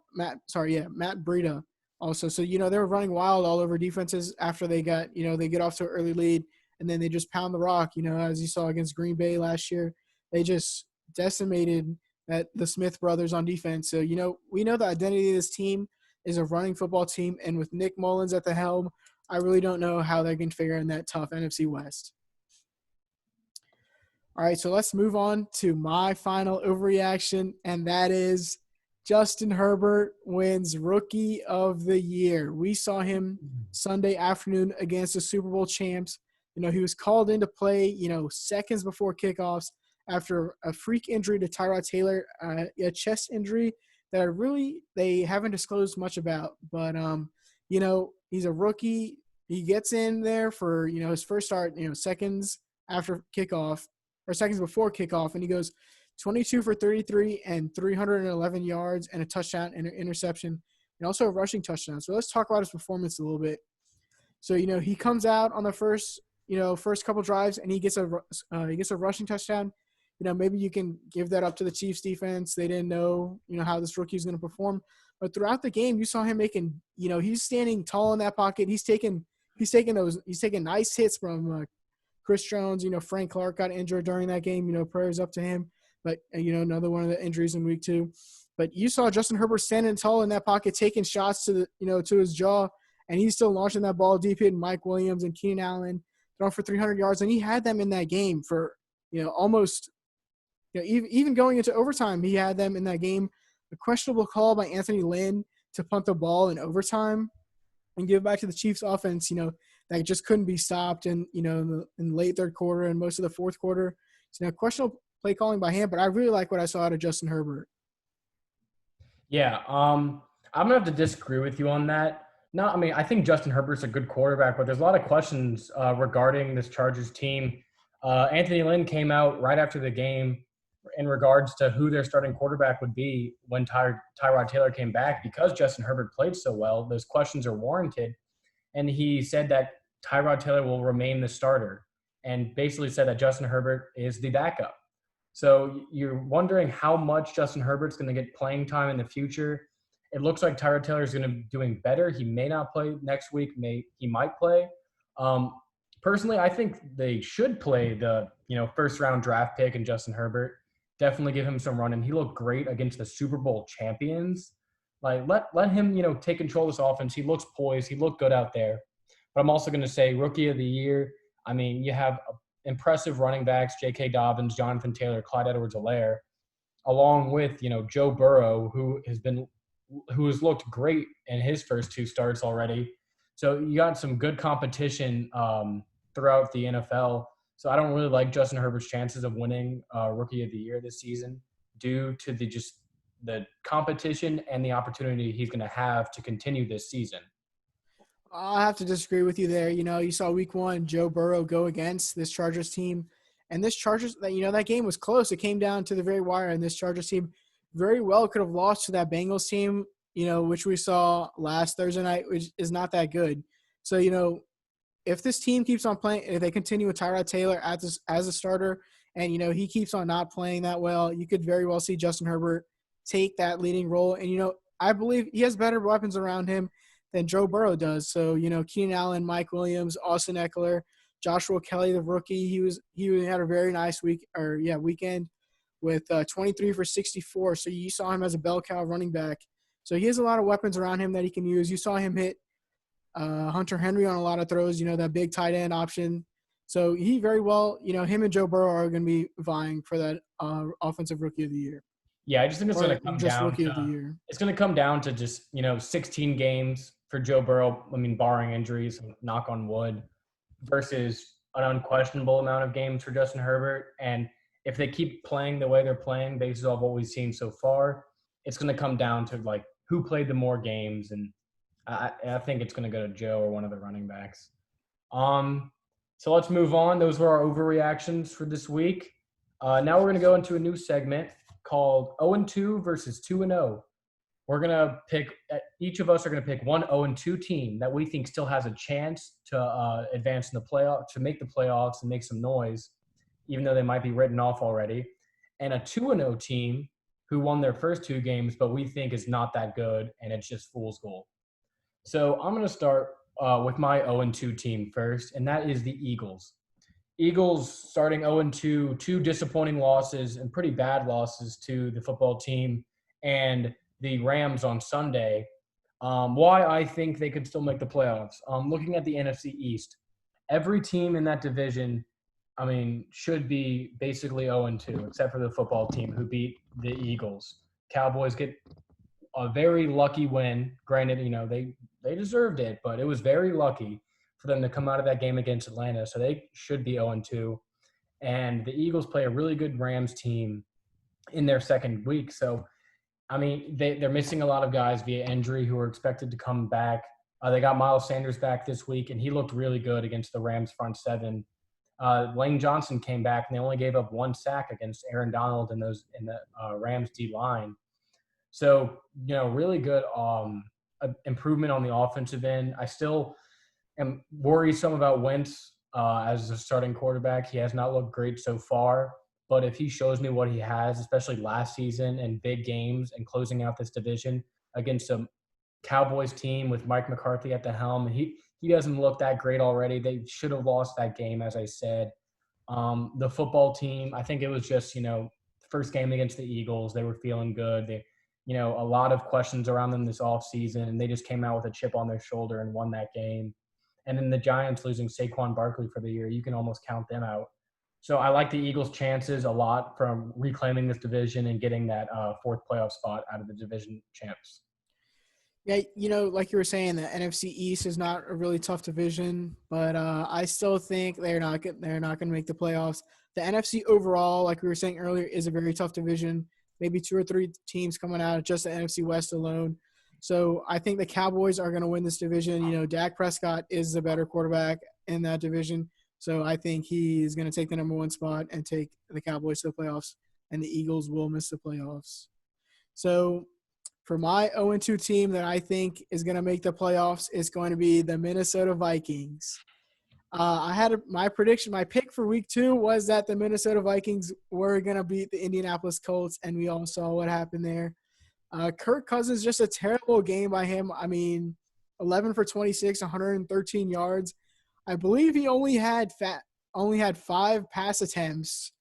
Speaker 2: also. So, they were running wild all over defenses after they got, they get off to an early lead, and then they just pound the rock, as you saw against Green Bay last year. They just decimated the Smith brothers on defense. So, we know the identity of this team is a running football team, and with Nick Mullins at the helm, I really don't know how they can figure in that tough NFC West. All right, so let's move on to my final overreaction, and that is Justin Herbert wins Rookie of the Year. We saw him Sunday afternoon against the Super Bowl champs. He was called in to play, seconds before kickoffs after a freak injury to Tyrod Taylor, a chest injury that they haven't disclosed much about. But, he's a rookie. He gets in there for, his first start, seconds after kickoff or seconds before kickoff, and he goes 22 for 33 and 311 yards and a touchdown and an interception and also a rushing touchdown. So let's talk about his performance a little bit. So, he comes out on the first couple drives and he gets a rushing touchdown. Maybe you can give that up to the Chiefs defense. They didn't know, how this rookie is going to perform. But throughout the game, you saw him making, he's standing tall in that pocket. He's taking nice hits from Chris Jones. Frank Clark got injured during that game. Prayers up to him. But, another one of the injuries in week 2. But you saw Justin Herbert standing tall in that pocket, taking shots to to his jaw, and he's still launching that ball deep, hitting Mike Williams and Keenan Allen, throwing for 300 yards. And he had them in that game for, almost – even going into overtime, he had them in that game. A questionable call by Anthony Lynn to punt the ball in overtime and give it back to the Chiefs offense, that just couldn't be stopped in the late third quarter and most of the fourth quarter. So, questionable play calling by him, but I really like what I saw out of Justin Herbert.
Speaker 1: Yeah, I'm going to have to disagree with you on that. No, I think Justin Herbert's a good quarterback, but there's a lot of questions regarding this Chargers team. Anthony Lynn came out right after the game in regards to who their starting quarterback would be when Tyrod Taylor came back. Because Justin Herbert played so well, those questions are warranted. And he said that Tyrod Taylor will remain the starter and basically said that Justin Herbert is the backup. So you're wondering how much Justin Herbert's going to get playing time in the future. It looks like Tyrod Taylor is going to be doing better. He may not play next week. He might play. Personally, I think they should play the first-round draft pick in Justin Herbert. Definitely give him some run. And he looked great against the Super Bowl champions. Like, let him, take control of this offense. He looks poised. He looked good out there. But I'm also going to say Rookie of the Year. You have impressive running backs, J.K. Dobbins, Jonathan Taylor, Clyde Edwards-Helaire, along with, Joe Burrow, who has looked great in his first 2 starts already. So you got some good competition throughout the NFL. So I don't really like Justin Herbert's chances of winning Rookie of the Year this season due to the competition and the opportunity he's going to have to continue this season.
Speaker 2: I'll have to disagree with you there. You saw week 1, Joe Burrow go against this Chargers team. And this Chargers, that game was close. It came down to the very wire. And this Chargers team very well could have lost to that Bengals team, which we saw last Thursday night, which is not that good. So, if this team keeps on playing, if they continue with Tyrod Taylor as a starter and, he keeps on not playing that well, you could very well see Justin Herbert take that leading role. And, I believe he has better weapons around him than Joe Burrow does. So, Keenan Allen, Mike Williams, Austin Eckler, Joshua Kelly, the rookie, he had a very nice weekend with 23 for 64. So you saw him as a bell cow running back. So he has a lot of weapons around him that he can use. You saw him hit Hunter Henry on a lot of throws, that big tight end option. So he very well, him and Joe Burrow are going to be vying for that offensive Rookie of the Year.
Speaker 1: Yeah, I just think it's going to come down
Speaker 2: Rookie of the Year.
Speaker 1: It's going to come down to just, 16 games for Joe Burrow, barring injuries, knock on wood, versus an unquestionable amount of games for Justin Herbert. And if they keep playing the way they're playing based off what we've seen so far, it's going to come down to, who played the more games. And I think it's going to go to Joe or one of the running backs. So let's move on. Those were our overreactions for this week. Now we're going to go into a new segment called 0-2 versus 2-0. We're going to pick – each of us are going to pick one 0-2 team that we think still has a chance to advance in the playoff, to make the playoffs and make some noise, even though they might be written off already, and a 2-0 team who won their first two games but we think is not that good and it's just fool's gold. So I'm going to start with my 0-2 team first, and that is the Eagles. Eagles starting 0-2, two disappointing losses and pretty bad losses to the football team and the Rams on Sunday. Why I think they could still make the playoffs. Looking at the NFC East, every team in that division, should be basically 0-2, except for the football team who beat the Eagles. Cowboys get a very lucky win. Granted, they deserved it, but it was very lucky for them to come out of that game against Atlanta. So they should be 0-2. And the Eagles play a really good Rams team in their second week. So, they're missing a lot of guys via injury who are expected to come back. They got Miles Sanders back this week, and he looked really good against the Rams front seven. Lane Johnson came back, and they only gave up one sack against Aaron Donald in the Rams D line. So, really good improvement on the offensive end. I still am worrisome about Wentz as a starting quarterback. He has not looked great so far, but if he shows me what he has, especially last season in big games and closing out this division against a Cowboys team with Mike McCarthy at the helm, he doesn't look that great already. They should have lost that game, as I said. The football team, I think it was just, first game against the Eagles. They were feeling good. They, a lot of questions around them this offseason, and they just came out with a chip on their shoulder and won that game. And then the Giants losing Saquon Barkley for the year, you can almost count them out. So I like the Eagles' chances a lot from reclaiming this division and getting that fourth playoff spot out of the division champs.
Speaker 2: Yeah, like you were saying, the NFC East is not a really tough division, but I still think they're not going to make the playoffs. The NFC overall, like we were saying earlier, is a very tough division. Maybe two or three teams coming out of just the NFC West alone. So I think the Cowboys are going to win this division. Dak Prescott is the better quarterback in that division. So I think he is going to take the number one spot and take the Cowboys to the playoffs, and the Eagles will miss the playoffs. So for my 0-2 team that I think is going to make the playoffs, it's going to be the Minnesota Vikings. I had my prediction, my pick for week 2 was that the Minnesota Vikings were going to beat the Indianapolis Colts, and we all saw what happened there. Kirk Cousins, just a terrible game by him. 11 for 26, 113 yards. I believe he only had 5 pass attempts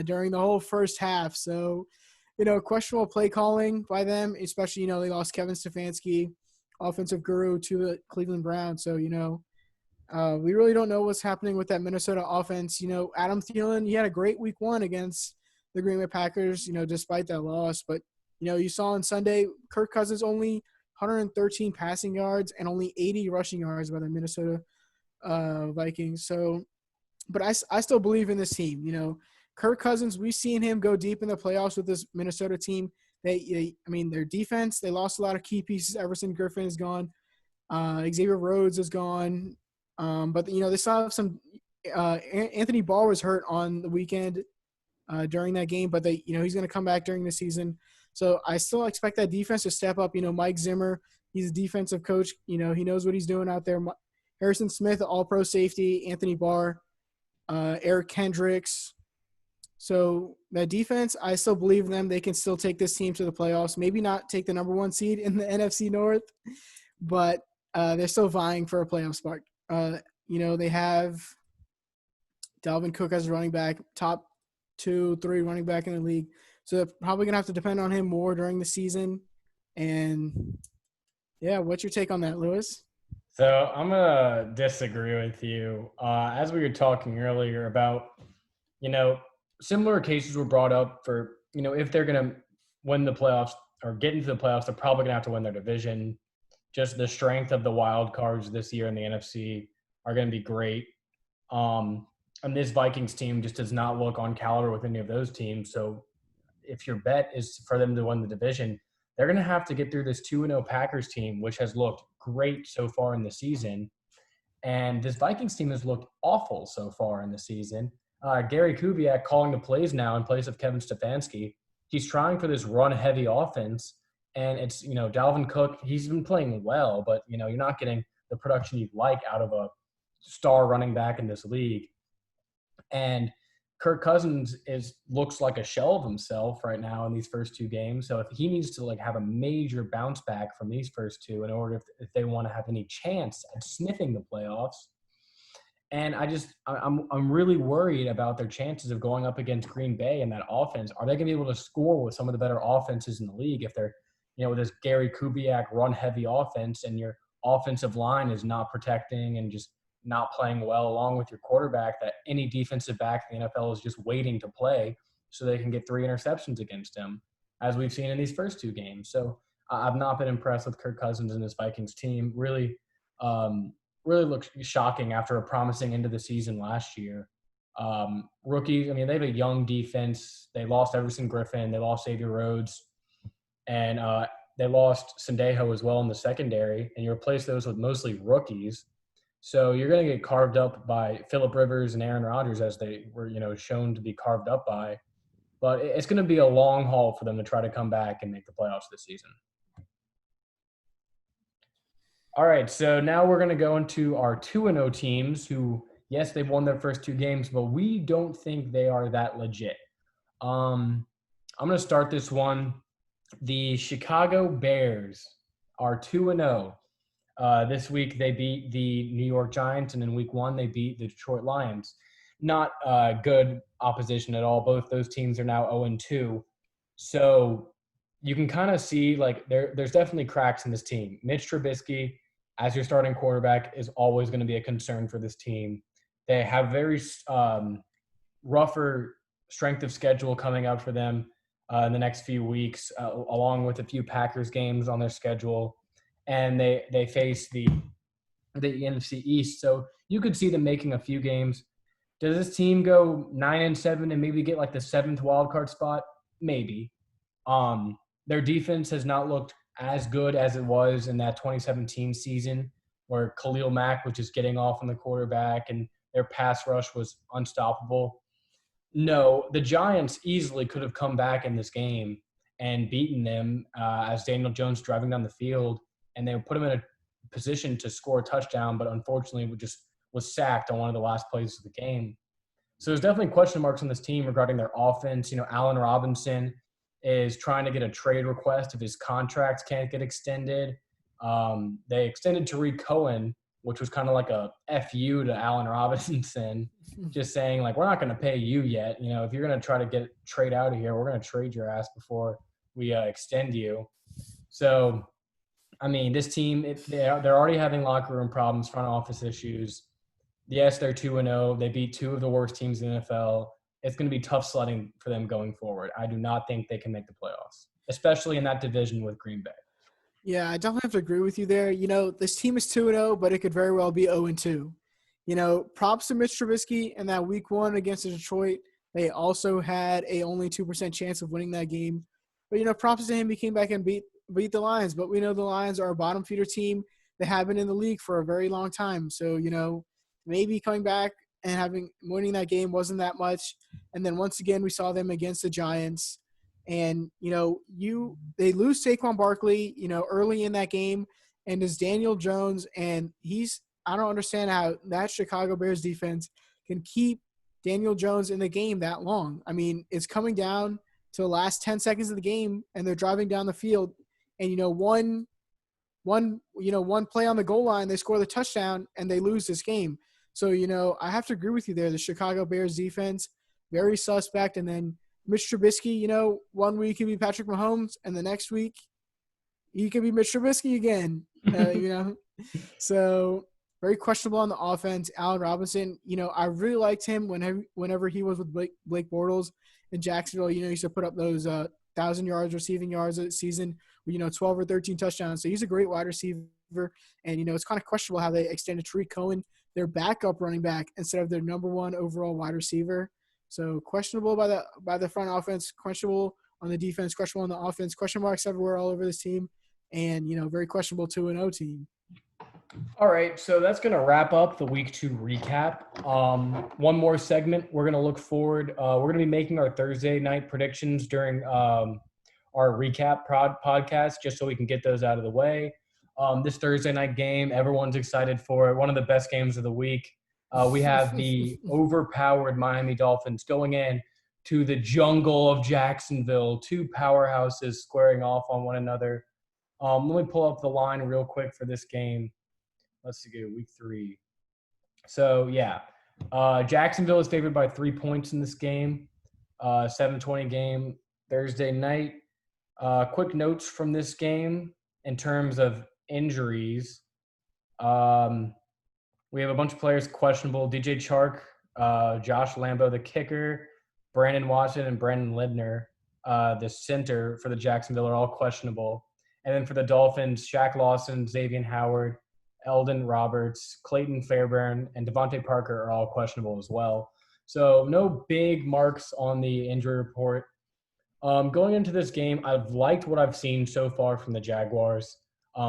Speaker 2: during the whole first half. So, questionable play calling by them, especially, they lost Kevin Stefanski, offensive guru, to the Cleveland Browns. So, we really don't know what's happening with that Minnesota offense. Adam Thielen, he had a great week 1 against the Green Bay Packers, despite that loss. But, you saw on Sunday, Kirk Cousins only 113 passing yards and only 80 rushing yards by the Minnesota Vikings. So, but I still believe in this team. Kirk Cousins, we've seen him go deep in the playoffs with this Minnesota team. Their defense, they lost a lot of key pieces. Everson Griffin is gone. Xavier Rhodes is gone. But they still have some Anthony Barr was hurt on the weekend during that game, but he's going to come back during the season. So I still expect that defense to step up. Mike Zimmer, he's a defensive coach. He knows what he's doing out there. Harrison Smith, all-pro safety. Anthony Barr, Eric Kendricks. So that defense, I still believe in them. They can still take this team to the playoffs. Maybe not take the number 1 seed in the NFC North, but they're still vying for a playoff spot. They have Dalvin Cook as a running back, top 2-3 running back in the league. So they're probably going to have to depend on him more during the season. And, yeah, what's your take on that, Lewis?
Speaker 1: So I'm going to disagree with you. As we were talking earlier about, similar cases were brought up for, if they're going to win the playoffs or get into the playoffs, they're probably going to have to win their division. Just the strength of the wild cards this year in the NFC are going to be great. And this Vikings team just does not look on caliber with any of those teams. So if your bet is for them to win the division, they're going to have to get through this 2-0 Packers team, which has looked great so far in the season. And this Vikings team has looked awful so far in the season. Gary Kubiak calling the plays now in place of Kevin Stefanski. He's trying for this run-heavy offense, and it's, Dalvin Cook, he's been playing well, but, you're not getting the production you'd like out of a star running back in this league. And Kirk Cousins looks like a shell of himself right now in these first two games. So if he needs to have a major bounce back from these first two in order if they want to have any chance at sniffing the playoffs. And I'm really worried about their chances of going up against Green Bay and that offense. Are they going to be able to score with some of the better offenses in the league if they're, with this Gary Kubiak run heavy offense and your offensive line is not protecting and just not playing well along with your quarterback, that any defensive back in the NFL is just waiting to play so they can get 3 interceptions against him, as we've seen in these first two games. So I've not been impressed with Kirk Cousins and his Vikings team. Really looks shocking after a promising end of the season last year. Rookies, they have a young defense. They lost Everson Griffin. They lost Xavier Rhodes. And they lost Sendejo as well in the secondary. And you replace those with mostly rookies. So you're going to get carved up by Phillip Rivers and Aaron Rodgers, as they were, shown to be carved up by. But it's going to be a long haul for them to try to come back and make the playoffs this season. All right, so now we're going to go into our 2-0 teams who, yes, they've won their first two games, but we don't think they are that legit. I'm going to start this one. The Chicago Bears are 2-0. This week they beat the New York Giants, and in week 1 they beat the Detroit Lions. Not good opposition at all. Both those teams are now 0-2. So you can kind of see there's definitely cracks in this team. Mitch Trubisky, as your starting quarterback, is always going to be a concern for this team. They have very rougher strength of schedule coming up for them in the next few weeks, along with a few Packers games on their schedule. And they face the NFC East. So you could see them making a few games. Does this team go 9-7 and maybe get the 7th wild card spot? Maybe. Their defense has not looked as good as it was in that 2017 season where Khalil Mack was just getting off on the quarterback and their pass rush was unstoppable. No, the Giants easily could have come back in this game and beaten them as Daniel Jones driving down the field, and they put him in a position to score a touchdown, but unfortunately just was sacked on one of the last plays of the game. So there's definitely question marks on this team regarding their offense. Allen Robinson is trying to get a trade request if his contract can't get extended. They extended Tariq Cohen, which was kind of like a FU to Allen Robinson, just saying, we're not going to pay you yet. If you're going to try to trade out of here, we're going to trade your ass before we extend you. So, this team, they're already having locker room problems, front office issues. Yes, they're 2-0. They beat 2 of the worst teams in the NFL. It's going to be tough sledding for them going forward. I do not think they can make the playoffs, especially in that division with Green Bay.
Speaker 2: Yeah, I definitely have to agree with you there. This team is 2-0, but it could very well be 0-2. Props to Mitch Trubisky in that week 1 against Detroit. They also had a only 2% chance of winning that game. But, props to him. He came back and beat the Lions. But we know the Lions are a bottom feeder team. They have been in the league for a very long time. So, maybe coming back and winning that game wasn't that much. And then once again, we saw them against the Giants. And, they lose Saquon Barkley, early in that game. And it's Daniel Jones. And I don't understand how that Chicago Bears defense can keep Daniel Jones in the game that long. It's coming down to the last 10 seconds of the game, and they're driving down the field. And, one play on the goal line, they score the touchdown, and they lose this game. So, I have to agree with you there. The Chicago Bears defense, very suspect. And then Mitch Trubisky, 1 week he can be Patrick Mahomes, and the next week he can be Mitch Trubisky again. So very questionable on the offense. Allen Robinson, I really liked him whenever he was with Blake Bortles in Jacksonville. He used to put up those 1,000 yards receiving yards a season with 12 or 13 touchdowns. So he's a great wide receiver. And it's kind of questionable how they extended Tariq Cohen, their backup running back, instead of their number 1 overall wide receiver. So questionable by the front offense, questionable on the defense, questionable on the offense, question marks everywhere all over this team, and very questionable 2-0 team.
Speaker 1: All right, so that's going to wrap up the week 2 recap. One more segment. We're going to look forward. We're going to be making our Thursday night predictions during our recap podcast, just so we can get those out of the way. This Thursday night game, everyone's excited for it. One of the best games of the week. We have the overpowered Miami Dolphins going in to the jungle of Jacksonville, two powerhouses squaring off on one another. Let me pull up the line real quick for this game. Let's see, week 3. So, yeah, Jacksonville is favored by 3 points in this game, 7:20 game Thursday night. Quick notes from this game in terms of injuries. We have a bunch of players questionable. DJ Chark, Josh Lambo, the kicker, Brandon Watson, and Brandon Lindner, the center for the Jacksonville, are all questionable. And then for the Dolphins, Shaq Lawson, Xavier Howard, Eldon Roberts, Clayton Fairbairn, and Devontae Parker are all questionable as well. So no big marks on the injury report. Going into this game, I've liked what I've seen so far from the Jaguars.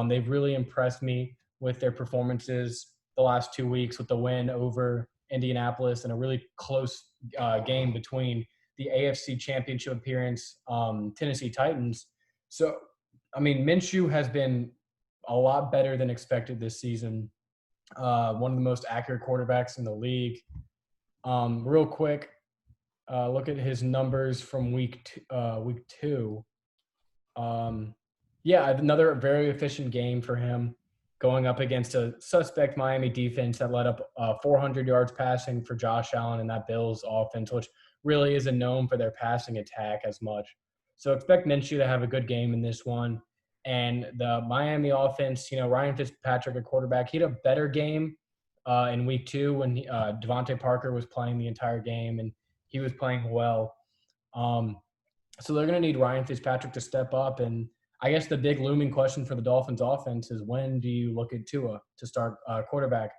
Speaker 1: They've really impressed me with their performances the last 2 weeks, with the win over Indianapolis and a really close game between the AFC Championship appearance, Tennessee Titans. So, I mean, Minshew has been a lot better than expected this season. One of the most accurate quarterbacks in the league. Real quick, look at his numbers from week 2. Yeah, another very efficient game for him, going up against a suspect Miami defense that led up 400 yards passing for Josh Allen and that Bills offense, which really isn't known for their passing attack as much. So expect Minshew to have a good game in this one. And the Miami offense, Ryan Fitzpatrick, a quarterback, he had a better game in week 2 when Devontae Parker was playing the entire game and he was playing well. So they're going to need Ryan Fitzpatrick to step up. And I guess the big looming question for the Dolphins offense is, when do you look at Tua to start quarterback?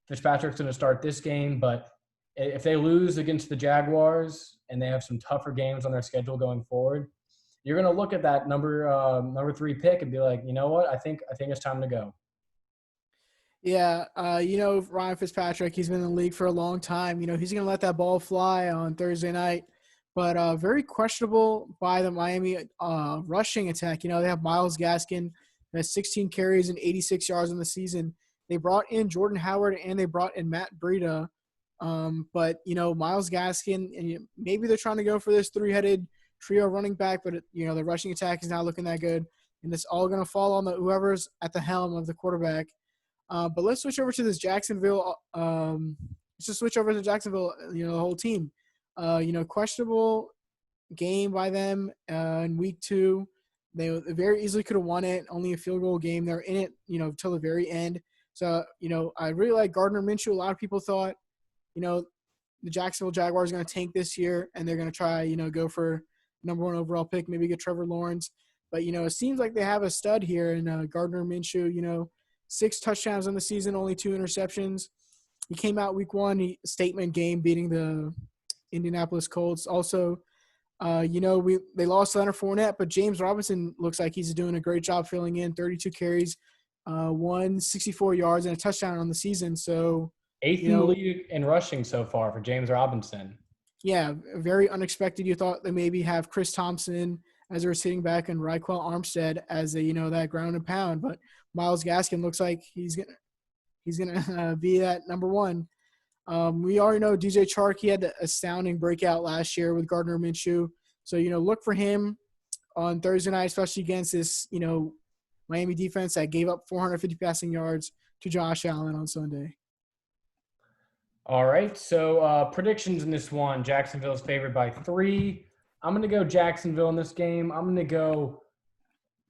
Speaker 1: Fitzpatrick's going to start this game, but if they lose against the Jaguars and they have some tougher games on their schedule going forward, you're going to look at that number 3 pick and be like, you know what? I think it's time to go.
Speaker 2: Yeah, Ryan Fitzpatrick, he's been in the league for a long time. He's going to let that ball fly on Thursday night. But very questionable by the Miami rushing attack. They have Myles Gaskin, who has 16 carries and 86 yards in the season. They brought in Jordan Howard and they brought in Matt Breida. But Myles Gaskin, and maybe they're trying to go for this 3-headed trio running back, but the rushing attack is not looking that good, and it's all going to fall on whoever's at the helm of the quarterback. But let's switch over to this Jacksonville. Let's just switch over to Jacksonville. The whole team. Questionable game by them in week 2. They very easily could have won it. Only a field goal game. They're in it, till the very end. So, I really like Gardner Minshew. A lot of people thought, the Jacksonville Jaguars are going to tank this year and they're going to try, go for number 1 overall pick, maybe get Trevor Lawrence. But, it seems like they have a stud here in Gardner Minshew. 6 touchdowns on the season, only 2 interceptions. He came out week 1, statement game, beating the Indianapolis Colts. Also, they lost Leonard Fournette, but James Robinson looks like he's doing a great job filling in. 32 carries, 164 yards, and a touchdown on the season. So
Speaker 1: 8th in the league in rushing so far for James Robinson.
Speaker 2: Yeah, very unexpected. You thought they maybe have Chris Thompson as their sitting back and Raquel Armstead as that ground and pound, but Myles Gaskin looks like he's gonna be that number 1. We already know DJ Chark, he had the astounding breakout last year with Gardner Minshew. So, look for him on Thursday night, especially against this, Miami defense that gave up 450 passing yards to Josh Allen on Sunday.
Speaker 1: All right, so predictions in this one. Jacksonville is favored by 3. I'm going to go Jacksonville in this game. I'm going to go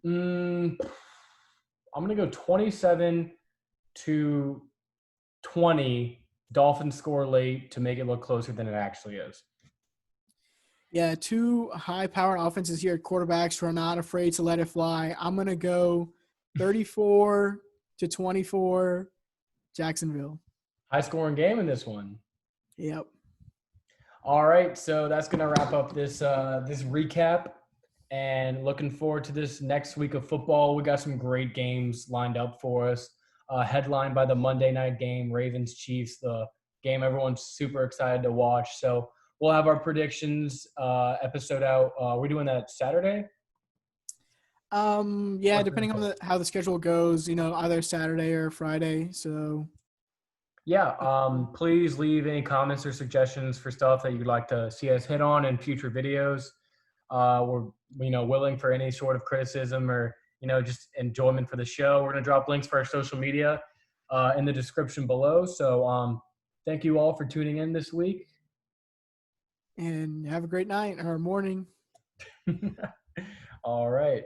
Speaker 1: 27-20. Dolphins score late to make it look closer than it actually is.
Speaker 2: Yeah, 2 high-powered offenses here at quarterbacks who are not afraid to let it fly. I'm going to go 34-24 Jacksonville.
Speaker 1: High-scoring game in this one.
Speaker 2: Yep.
Speaker 1: All right, so that's going to wrap up this recap, and looking forward to this next week of football. We got some great games lined up for us. headlined by the Monday night game, Ravens Chiefs, the game everyone's super excited to watch. So we'll have our predictions episode out. We're doing that Saturday.
Speaker 2: Yeah, depending on how the schedule goes, either Saturday or Friday. So
Speaker 1: Yeah, please leave any comments or suggestions for stuff that you'd like to see us hit on in future videos. We're willing for any sort of criticism or just enjoyment for the show. We're gonna drop links for our social media in the description below. So thank you all for tuning in this week.
Speaker 2: and have a great night or morning.
Speaker 1: All right.